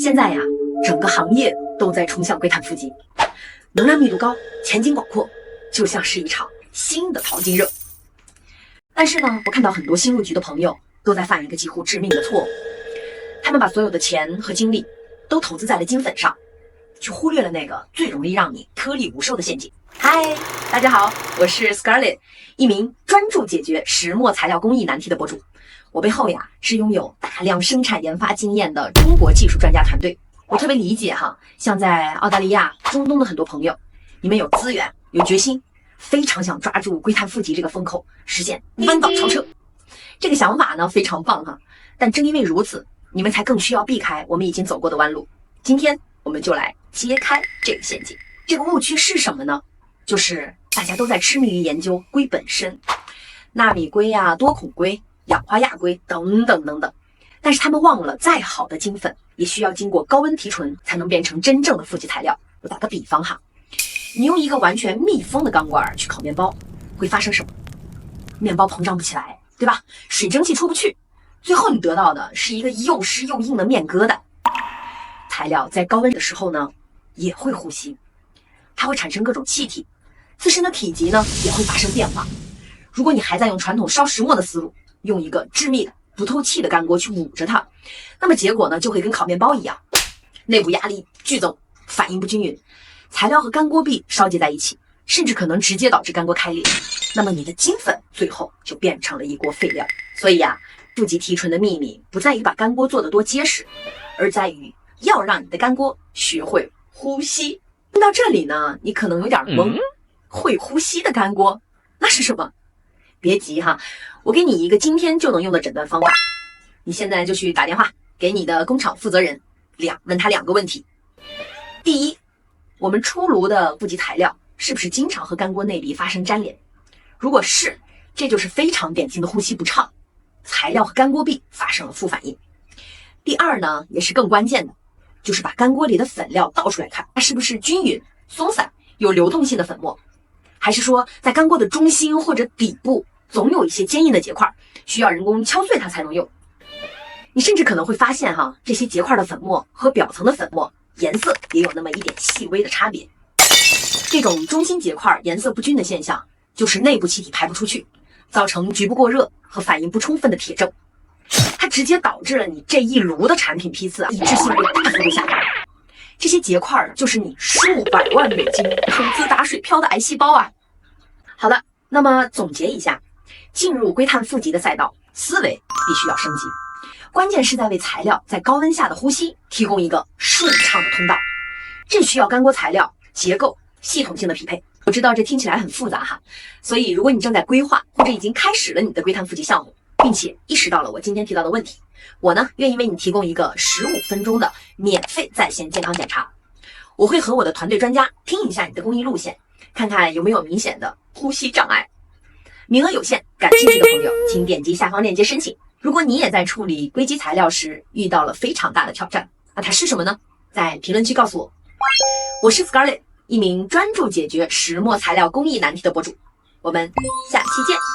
现在呀，整个行业都在冲向硅碳负极，能量密度高，前景广阔，就像是一场新的淘金热。但是呢，我看到很多新入局的朋友都在犯一个几乎致命的错误，他们把所有的钱和精力都投资在了金粉上，却忽略了那个最容易让你颗粒无收的陷阱。嗨，大家好，我是 Scarlett， 一名专注解决石墨材料工艺难题的博主。我背后呀是拥有大量生产研发经验的中国技术专家团队。我特别理解像在澳大利亚、中东的很多朋友，你们有资源、有决心，非常想抓住硅碳负极这个风口，实现弯道超车。这个想法呢非常棒但正因为如此，你们才更需要避开我们已经走过的弯路。今天我们就来揭开这个陷阱。这个误区是什么呢？就是大家都在痴迷于研究硅本身，纳米硅多孔硅、氧化亚硅等等等等，但是他们忘了，再好的金粉也需要经过高温提纯才能变成真正的负极材料。我打个比方你用一个完全密封的钢管去烤面包，会发生什么？面包膨胀不起来，对吧？水蒸气出不去，最后你得到的是一个又湿又硬的面疙瘩。材料在高温的时候呢，也会呼吸，它会产生各种气体，自身的体积呢也会发生变化。如果你还在用传统烧石墨的思路，用一个致密的不透气的干锅去捂着它，那么结果呢就会跟烤面包一样，内部压力剧增，反应不均匀，材料和干锅壁烧结在一起，甚至可能直接导致干锅开裂。那么你的金粉最后就变成了一锅废料。所以负极提纯的秘密不在于把干锅做得多结实，而在于要让你的干锅学会呼吸。听到这里呢，你可能有点懵，会呼吸的干锅那是什么？别急我给你一个今天就能用的诊断方法。你现在就去打电话给你的工厂负责人，问他2个问题。第一，我们出炉的负极材料是不是经常和干锅内壁发生粘连？如果是，这就是非常典型的呼吸不畅，材料和干锅壁发生了负反应。第二呢，也是更关键的，就是把干锅里的粉料倒出来看，它是不是均匀、松散、有流动性的粉末，还是说在干锅的中心或者底部总有一些坚硬的结块，需要人工敲碎它才能用。你甚至可能会发现这些结块的粉末和表层的粉末颜色也有那么一点细微的差别。这种中心结块颜色不均的现象，就是内部气体排不出去，造成局部过热和反应不充分的铁证。它直接导致了你这一炉的产品批次一致性会大幅度下降。这些结块就是你数百万美金投资打水漂的癌细胞好的，那么总结一下，进入硅碳负极的赛道，思维必须要升级，关键是在为材料在高温下的呼吸提供一个顺畅的通道。这需要干锅材料、结构系统性的匹配。我知道这听起来很复杂所以如果你正在规划或者已经开始了你的硅碳负极项目，并且意识到了我今天提到的问题，我呢愿意为你提供一个15分钟的免费在线健康检查。我会和我的团队专家听一下你的工艺路线，看看有没有明显的呼吸障碍。名额有限，感兴趣的朋友请点击下方链接申请。如果你也在处理硅基材料时遇到了非常大的挑战，那它是什么呢？在评论区告诉我。我是 Scarlett， 一名专注解决石墨材料工艺难题的博主。我们下期见。